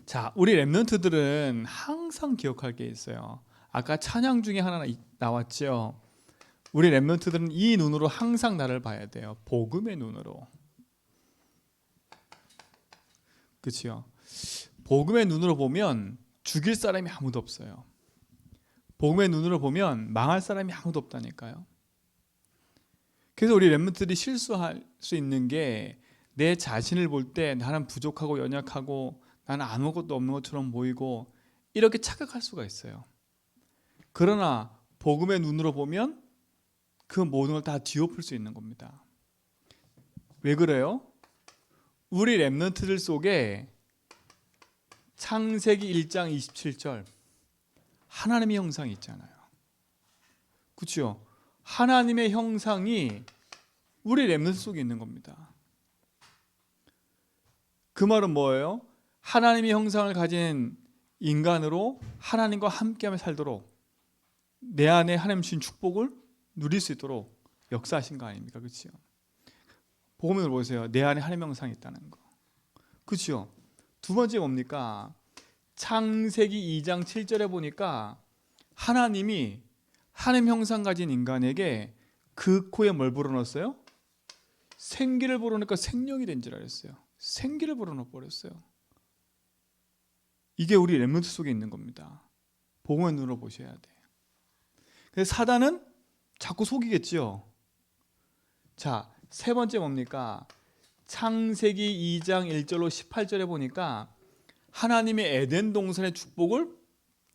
자, 우리 랩런트들은 항상 기억할 게 있어요. 아까 찬양 중에 하나 나왔죠. 우리 랩런트들은 이 눈으로 항상 나를 봐야 돼요. 복음의 눈으로. 그렇죠? 복음의 눈으로 보면 죽일 사람이 아무도 없어요. 복음의 눈으로 보면 망할 사람이 아무도 없다니까요. 그래서 우리 랩런트들이 실수할 수 있는 게 내 자신을 볼 때 나는 부족하고 연약하고 나는 아무것도 없는 것처럼 보이고 이렇게 착각할 수가 있어요. 그러나 복음의 눈으로 보면 그 모든 걸 다 뒤엎을 수 있는 겁니다. 왜 그래요? 우리 랩런트들 속에 창세기 1장 27절 하나님의 형상이 있잖아요. 그렇죠? 하나님의 형상이 우리 랩런트 속에 있는 겁니다. 그 말은 뭐예요? 하나님의 형상을 가진 인간으로 하나님과 함께하며 살도록 내 안에 하나님 주신 축복을 누릴 수 있도록 역사하신 거 아닙니까? 그렇죠? 복음을 보세요. 내 안에 하나님의 형상이 있다는 거. 그렇죠? 두 번째 뭡니까? 창세기 2장 7절에 보니까 하나님이 하나님 형상 가진 인간에게 그 코에 뭘 불어넣었어요? 생기를 불어넣으니까 생명이 된 줄 알았어요. 생기를 불어넣어 버렸어요. 이게 우리 렘넌트 속에 있는 겁니다. 복음의 눈으로 보셔야 돼. 그래서 사단은 자꾸 속이겠죠. 자, 세 번째 뭡니까? 창세기 2장 1절로 18절에 보니까 하나님의 에덴 동산의 축복을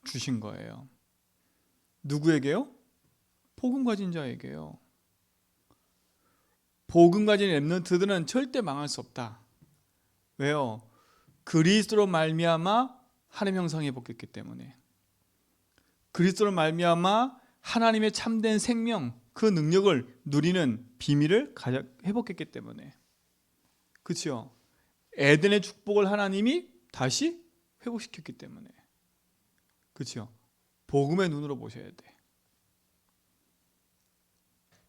주신 거예요. 누구에게요? 복음 가진 자에게요. 복음 가진 렘넌트들은 절대 망할 수 없다. 왜요? 그리스도로 말미암아 하나님 형상에 복했기 때문에. 그리스도로 말미암아 하나님의 참된 생명, 그 능력을 누리는 비밀을 회복했기 때문에. 그렇죠? 에덴의 축복을 하나님이 다시 회복시켰기 때문에. 그렇죠? 복음의 눈으로 보셔야 돼.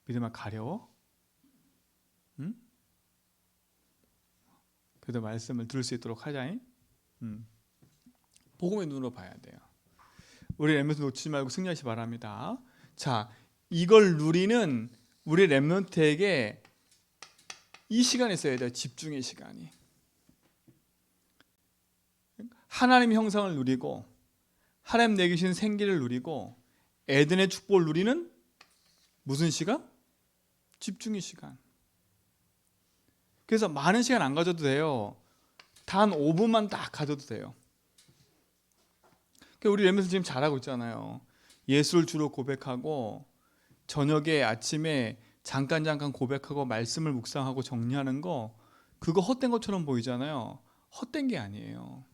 믿으면 가려워? 응? 그래도 말씀을 들을 수 있도록 하자잉. 복음의 눈으로 봐야 돼요. 우리 렘넌트 놓치지 말고 승리하시 바랍니다. 자, 이걸 누리는 우리 렘넌트에게 이 시간이 있어야 돼요. 집중의 시간이. 하나님의 형상을 누리고 하나님 내게 주신 생기를 누리고 에덴의 축복을 누리는 무슨 시간? 집중의 시간. 그래서 많은 시간 안 가져도 돼요. 단 5분만 딱 가져도 돼요. 우리 렘넌트 지금 잘하고 있잖아요. 예수를 주로 고백하고 저녁에 아침에 잠깐 고백하고 말씀을 묵상하고 정리하는 거, 그거 헛된 것처럼 보이잖아요. 헛된 게 아니에요.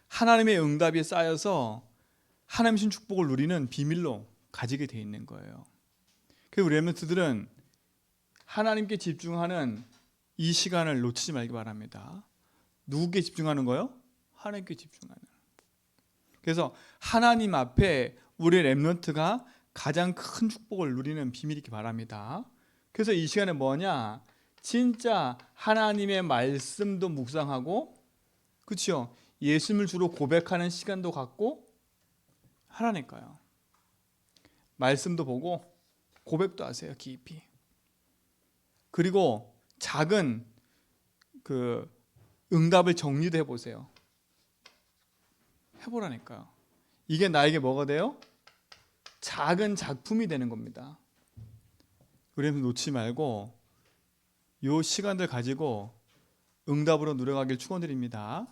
하나님의 응답이 쌓여서 하나님 신 축복을 누리는 비밀로 가지게 돼 있는 거예요. 그래서 우리 렘넌트들은 하나님께 집중하는 이 시간을 놓치지 말기 바랍니다. 누구께 집중하는 거요? 하나님께 집중하는. 그래서 하나님 앞에 우리 렘넌트가 가장 큰 축복을 누리는 비밀이기 바랍니다. 그래서 이 시간에 뭐냐? 진짜 하나님의 말씀도 묵상하고, 그렇죠? 예수님을 주로 고백하는 시간도 갖고 하라니까요. 말씀도 보고 고백도 하세요. 깊이. 그리고 작은 그 응답을 정리도 해보세요. 해보라니까요. 이게 나에게 뭐가 돼요? 작은 작품이 되는 겁니다. 그래서 놓지 말고 이 시간들 가지고 응답으로 누려가길 축원드립니다.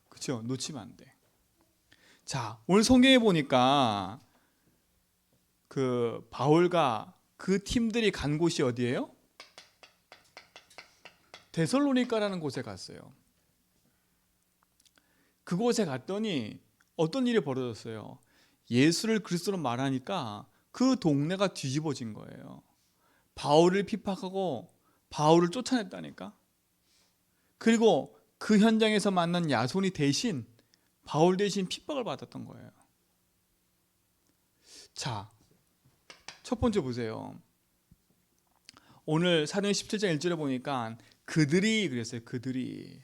그렇죠? 놓치면 안 돼. 자, 오늘 성경에 보니까 그 바울과 그 팀들이 간 곳이 어디예요? 데살로니가라는 곳에 갔어요. 그곳에 갔더니 어떤 일이 벌어졌어요? 예수를 그리스도로 말하니까 그 동네가 뒤집어진 거예요. 바울을 핍박하고 바울을 쫓아냈다니까. 그리고 그 현장에서 만난 야손이 대신 바울 대신 핍박을 받았던 거예요. 자, 첫 번째 보세요. 오늘 사도행 17장 1절에 보니까 그들이 그랬어요. 그들이.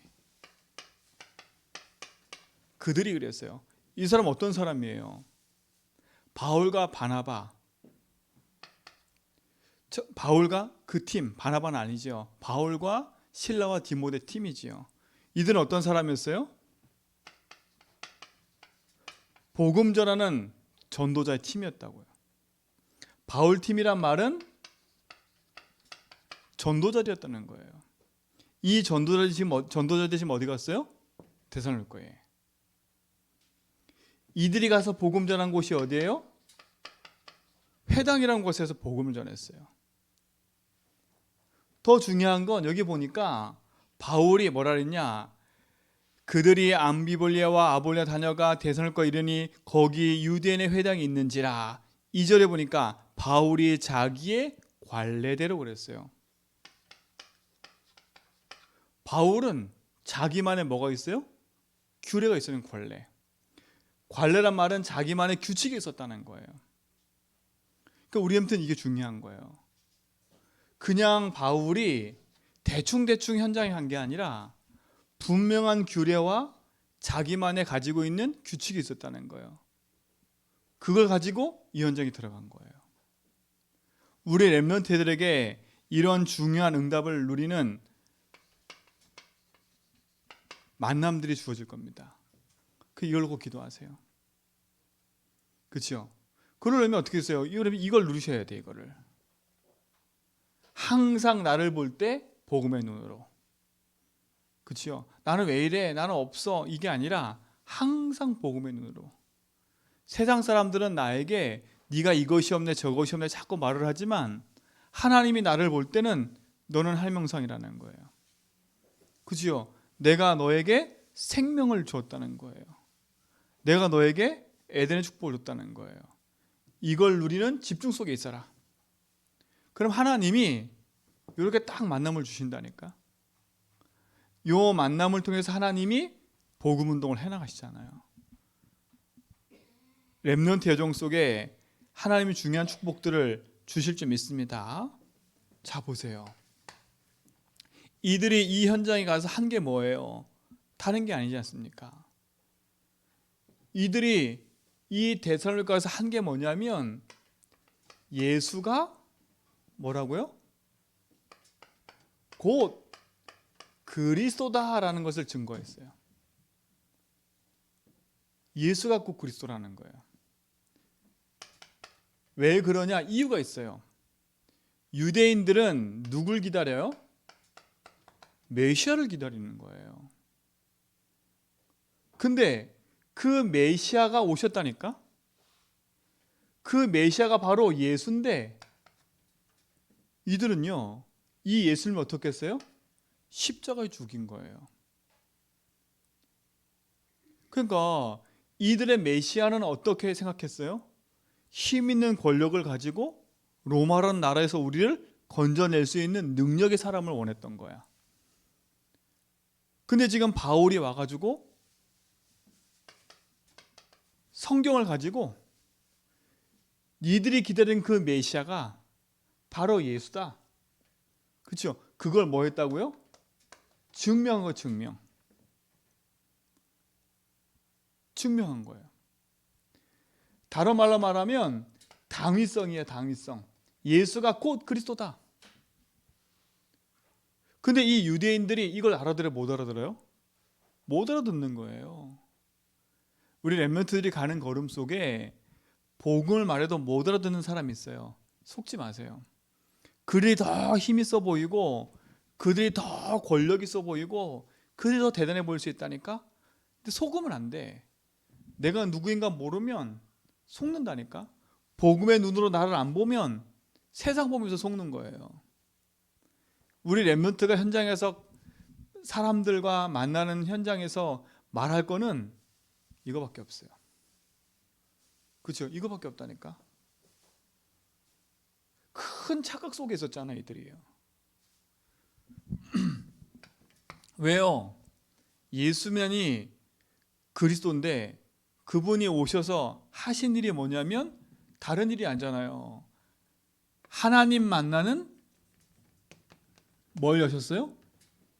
그들이 그랬어요. 이 사람 어떤 사람이에요? 바울과 바나바. 바울과 그 팀, 바나바는 아니죠. 바울과 실라와 디모데 팀이지요. 이들은 어떤 사람이었어요? 복음 전하는 전도자의 팀이었다고요. 바울 팀이란 말은 전도자들이었다는 거예요. 이 전도자들이 지금 어디 갔어요? 데살로니가에. 이들이 가서 복음 전한 곳이 어디예요? 회당이라는 곳에서 복음을 전했어요. 더 중요한 건 여기 보니까 바울이 뭐라 그랬냐? 그들이 암비볼리아와 아볼리아 다녀가 데살로니가 이르니 거기 유대인의 회당이 있는지라. 2절에 보니까 바울이 자기의 관례대로 그랬어요. 바울은 자기만의 뭐가 있어요? 규례가 있어요. 관례. 관례란 말은 자기만의 규칙이 있었다는 거예요. 그러니까 우리한테는 이게 중요한 거예요. 그냥 바울이 대충대충 현장에 간 게 아니라 분명한 규례와 자기만의 가지고 있는 규칙이 있었다는 거예요. 그걸 가지고 이 현장에 들어간 거예요. 우리 렘넌트들에게 이런 중요한 응답을 누리는 만남들이 주어질 겁니다. 이걸 꼭 기도하세요. 그렇죠? 그러려면 어떻게 했어요? 이걸 누리셔야 돼. 이거를 항상 나를 볼 때 복음의 눈으로. 그렇죠? 나는 왜 이래? 나는 없어. 이게 아니라 항상 복음의 눈으로. 세상 사람들은 나에게 네가 이것이 없네 저것이 없네 자꾸 말을 하지만 하나님이 나를 볼 때는 너는 할명상이라는 거예요. 그렇죠? 내가 너에게 생명을 주었다는 거예요. 내가 너에게 에덴의 축복을 줬다는 거예요. 이걸 누리는 집중 속에 있어라. 그럼 하나님이 이렇게 딱 만남을 주신다니까. 요 만남을 통해서 하나님이 복음 운동을 해나가시잖아요. 렘넌트 여정 속에 하나님이 중요한 축복들을 주실 줄 믿습니다. 자 보세요. 이들이 이 현장에 가서 한 게 뭐예요? 다른 게 아니지 않습니까? 이들이 이 데살로니가에서 한 게 뭐냐면 예수가 뭐라고요? 곧 그리스도다라는 것을 증거했어요. 예수가 곧 그리스도라는 거예요. 왜 그러냐? 이유가 있어요. 유대인들은 누굴 기다려요? 메시아를 기다리는 거예요. 근데 그 메시아가 오셨다니까? 그 메시아가 바로 예수인데 이들은요, 이 예수님을 어떻게 했어요? 십자가에 죽인 거예요. 그러니까 이들의 메시아는 어떻게 생각했어요? 힘 있는 권력을 가지고 로마라는 나라에서 우리를 건져낼 수 있는 능력의 사람을 원했던 거야. 근데 지금 바울이 와가지고 성경을 가지고 니들이 기다린 그 메시아가 바로 예수다. 그렇죠? 그걸 뭐 했다고요? 증명한 거 증명한 거예요. 다른 말로 말하면 당위성이에요. 당위성. 예수가 곧 그리스도다. 근데 이 유대인들이 이걸 알아들어요? 못 알아들어요? 못 알아듣는 거예요. 우리 렘넌트들이 가는 걸음 속에 복음을 말해도 못 알아듣는 사람이 있어요. 속지 마세요. 그들이 더 힘 있어 보이고 그들이 더 권력 있어 보이고 그들이 더 대단해 보일 수 있다니까. 근데 속으면 안 돼. 내가 누구인가 모르면 속는다니까. 복음의 눈으로 나를 안 보면 세상 보면서 속는 거예요. 우리 렘넌트가 현장에서 사람들과 만나는 현장에서 말할 거는 이거밖에 없어요. 그렇죠? 이거밖에 없다니까. 큰 착각 속에 있었잖아요, 이들이요. 왜요? 예수면이 그리스도인데 그분이 오셔서 하신 일이 뭐냐면 다른 일이 아니잖아요. 하나님 만나는 뭘 여셨어요?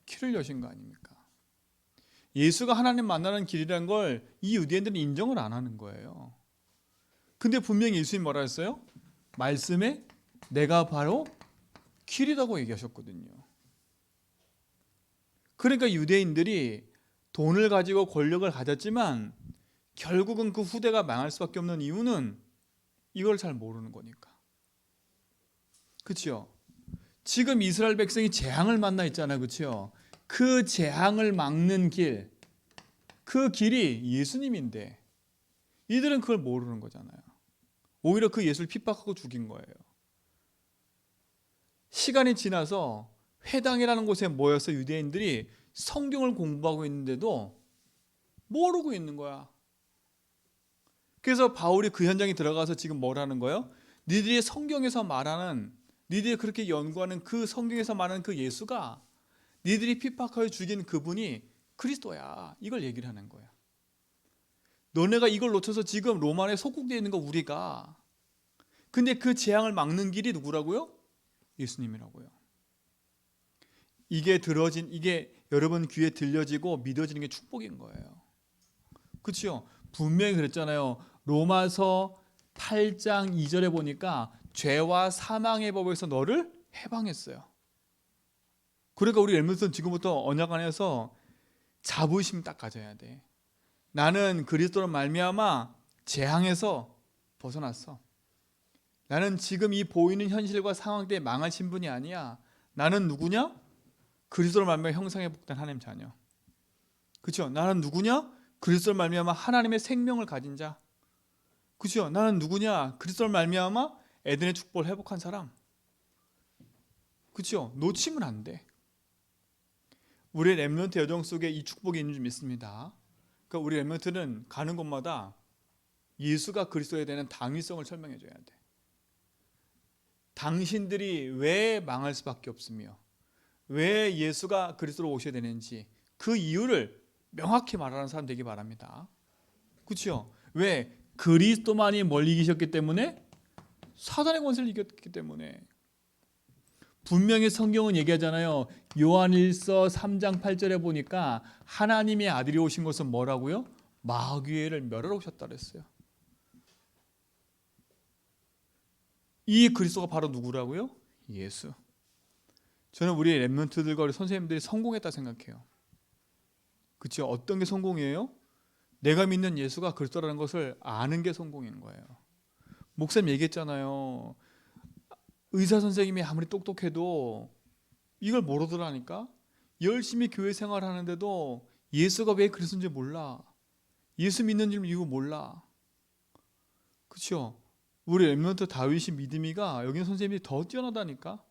길을 여신 거 아닙니까? 예수가 하나님 만나는 길이라는 걸 이 유대인들은 인정을 안 하는 거예요. 근데 분명히 예수님이 뭐라 했어요? 말씀에 내가 바로 길이라고 얘기하셨거든요. 그러니까 유대인들이 돈을 가지고 권력을 가졌지만 결국은 그 후대가 망할 수밖에 없는 이유는 이걸 잘 모르는 거니까. 그렇죠? 지금 이스라엘 백성이 재앙을 만나 있잖아요. 그렇죠? 그 재앙을 막는 길, 그 길이 예수님인데 이들은 그걸 모르는 거잖아요. 오히려 그 예수를 핍박하고 죽인 거예요. 시간이 지나서 회당이라는 곳에 모여서 유대인들이 성경을 공부하고 있는데도 모르고 있는 거야. 그래서 바울이 그 현장에 들어가서 지금 뭐라는 거예요? 니들이 성경에서 말하는, 니들이 그렇게 연구하는 그 성경에서 말하는 그 예수가 니들이 핍박하여 죽인 그분이 그리스도야. 이걸 얘기를 하는 거야. 너네가 이걸 놓쳐서 지금 로마에 속국되어 있는 거 우리가. 근데 그 재앙을 막는 길이 누구라고요? 예수님이라고요. 이게 여러분 귀에 들려지고 믿어지는 게 축복인 거예요. 그렇죠? 분명히 그랬잖아요. 로마서 8장 2절에 보니까 죄와 사망의 법에서 너를 해방했어요. 그러니까 우리 렘넌트는 지금부터 언약 안에서 자부심 딱 가져야 돼. 나는 그리스도로 말미암아 재앙에서 벗어났어. 나는 지금 이 보이는 현실과 상황 때문에 망하신 분이 아니야. 나는 누구냐? 그리스도로 말미암아 형상에 복된 하나님 자녀. 그렇죠? 나는 누구냐? 그리스도로 말미암아 하나님의 생명을 가진 자. 그렇죠? 나는 누구냐? 그리스도로 말미암아 에덴의 축복을 회복한 사람. 그렇죠? 놓치면 안 돼. 우리 렘넌트 여정 속에 이 축복이 있는 줄 믿습니다. 그러니까 우리 렘넌트는 가는 곳마다 예수가 그리스도에 대한 당위성을 설명해 줘야 돼. 당신들이 왜 망할 수밖에 없으며 왜 예수가 그리스도로 오셔야 되는지 그 이유를 명확히 말하는 사람 되기 바랍니다. 그렇죠? 왜? 그리스도만이 멀리 계셨기 때문에, 사단의 권세를 이겼기 때문에. 분명히 성경은 얘기하잖아요. 요한일서 3장 8절에 보니까 하나님의 아들이 오신 것은 뭐라고요? 마귀를 멸하러 오셨다 그랬어요. 이 그리스도가 바로 누구라고요? 예수. 저는 우리 렘넌트들과 우리 선생님들이 성공했다 생각해요. 그렇죠? 어떤 게 성공이에요? 내가 믿는 예수가 그리스도라는 것을 아는 게 성공인 거예요. 목사님 얘기했잖아요. 의사 선생님이 아무리 똑똑해도 이걸 모르더라니까. 열심히 교회 생활하는데도 예수가 왜 그리스도인지 몰라. 예수 믿는 줄 이유 몰라. 그렇죠? 우리 렘넌트 다윗이 믿음이가 여기는 선생님이 더 뛰어나다니까.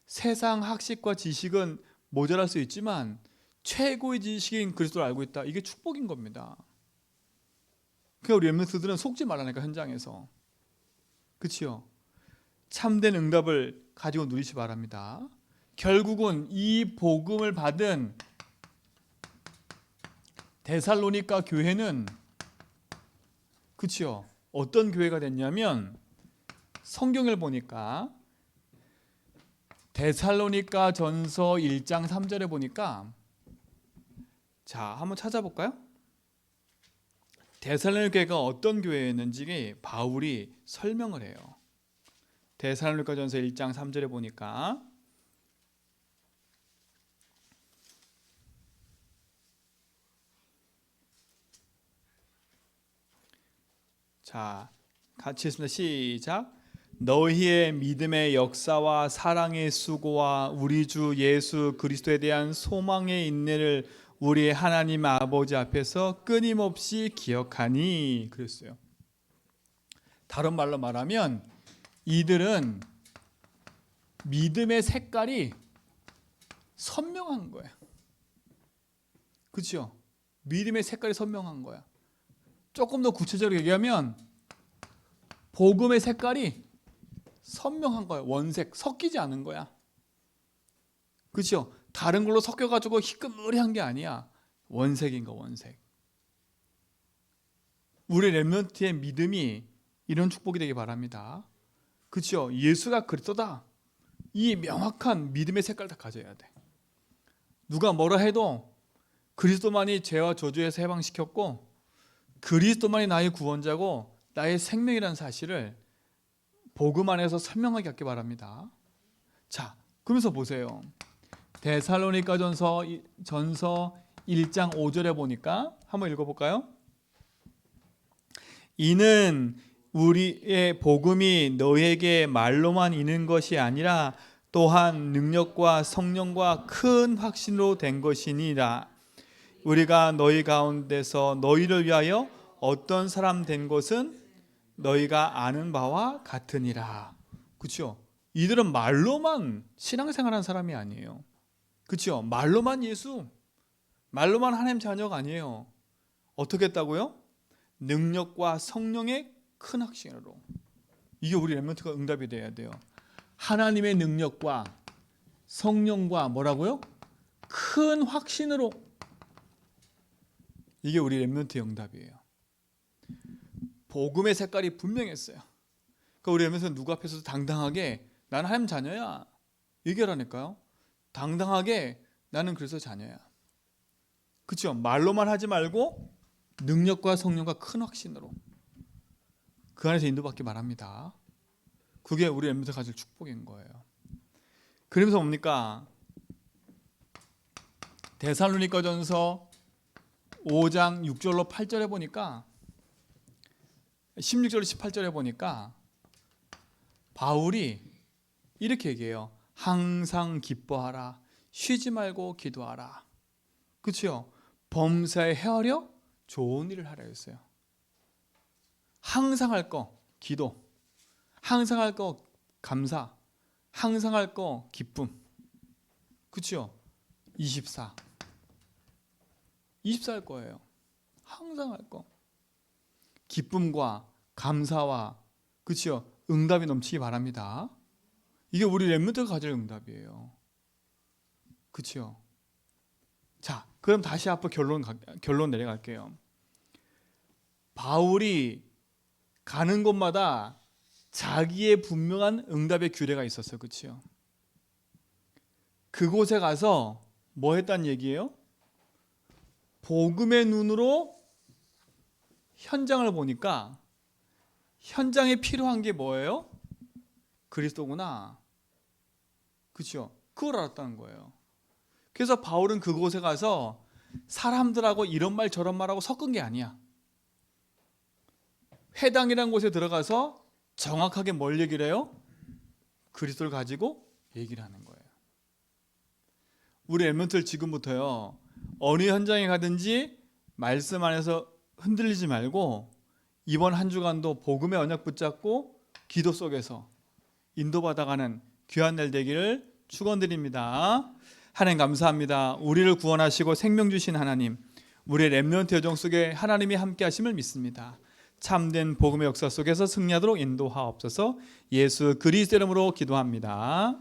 세상 학식과 지식은 모자랄 수 있지만 최고의 지식인 그리스도를 알고 있다. 이게 축복인 겁니다. 그러니까 우리 렘넌트들은 속지 말라니까 현장에서. 그렇죠? 참된 응답을 가지고 누리시 바랍니다. 결국은 이 복음을 받은 데살로니가 교회는 그렇죠? 어떤 교회가 됐냐면 성경을 보니까 데살로니가 전서 1장 3절에 보니까 자, 한번 찾아볼까요? 데살로니가 교회가 어떤 교회였는지 바울이 설명을 해요. 데살로니가 전서 1장 3절에 보니까 자, 같이 했습니다. 시작. 너희의 믿음의 역사와 사랑의 수고와 우리 주 예수 그리스도에 대한 소망의 인내를 우리 하나님 아버지 앞에서 끊임없이 기억하니 그랬어요. 다른 말로 말하면 이들은 믿음의 색깔이 선명한 거야. 그렇죠? 믿음의 색깔이 선명한 거야. 조금 더 구체적으로 얘기하면 복음의 색깔이 선명한 거야. 원색, 섞이지 않은 거야. 그렇죠? 다른 걸로 섞여가지고 희끄무리한 게 아니야. 원색인 거, 원색. 우리 렘넌트의 믿음이 이런 축복이 되기 바랍니다. 그렇죠? 예수가 그리스도다. 이 명확한 믿음의 색깔 다 가져야 돼. 누가 뭐라 해도 그리스도만이 죄와 저주에서 해방시켰고 그리스도만이 나의 구원자고 나의 생명이라는 사실을 복음 안에서 설명하게 하기 바랍니다. 자, 그러면서 보세요. 데살로니가 전서 1장 5절에 보니까 한번 읽어볼까요? 이는 우리의 복음이 너에게 말로만 있는 것이 아니라 또한 능력과 성령과 큰 확신으로 된 것이니라. 우리가 너희 가운데서 너희를 위하여 어떤 사람 된 것은 너희가 아는 바와 같으니라. 그렇죠? 이들은 말로만 신앙생활한 사람이 아니에요. 그렇죠? 말로만 예수, 말로만 하나님 자녀가 아니에요. 어떻게 했다고요? 능력과 성령의 큰 확신으로. 이게 우리 렘넌트가 응답이 돼야 돼요. 하나님의 능력과 성령과 뭐라고요? 큰 확신으로. 이게 우리 렘넌트의 응답이에요. 복음의 색깔이 분명했어요. 그러니까 우리 렘넌트는 누구 앞에서도 당당하게 나는 하나님 자녀야 얘기하라니까요. 당당하게 나는 그래서 자녀야. 그렇죠? 말로만 하지 말고 능력과 성령과 큰 확신으로 그 안에서 인도받기 바랍니다. 그게 우리 렘넌트가 가질 축복인 거예요. 그러면서 뭡니까? 데살로니가전서 5장 6절로 8절에 보니까 16절 18절에 보니까 바울이 이렇게 얘기해요. 항상 기뻐하라. 쉬지 말고 기도하라. 그렇죠? 범사에 헤아려 좋은 일을 하라 했어요. 항상 할 거 기도, 항상 할 거 감사, 항상 할 거 기쁨. 그렇죠? 24 할 거예요. 항상 할 거. 기쁨과 감사와 그렇죠? 응답이 넘치기 바랍니다. 이게 우리 렘넌트가 가질 응답이에요. 그렇죠? 자, 그럼 다시 앞으로 결론 내려갈게요. 바울이 가는 곳마다 자기의 분명한 응답의 규례가 있었어요. 그렇죠? 그곳에 가서 뭐 했다는 얘기예요? 복음의 눈으로 현장을 보니까 현장에 필요한 게 뭐예요? 그리스도구나. 그렇죠? 그걸 알았다는 거예요. 그래서 바울은 그곳에 가서 사람들하고 이런 말 저런 말하고 섞은 게 아니야. 회당이라는 곳에 들어가서 정확하게 뭘 얘기를 해요? 그리스도를 가지고 얘기를 하는 거예요. 우리 렘넌트를 지금부터요, 어느 현장에 가든지 말씀 안에서 흔들리지 말고 이번 한 주간도 복음의 언약 붙잡고 기도 속에서 인도받아가는 귀한 날 되기를 축원드립니다. 하나님 감사합니다. 우리를 구원하시고 생명 주신 하나님, 우리의 렘넌트 여정 속에 하나님이 함께 하심을 믿습니다. 참된 복음의 역사 속에서 승리하도록 인도하옵소서. 예수 그리스도 이름으로 기도합니다.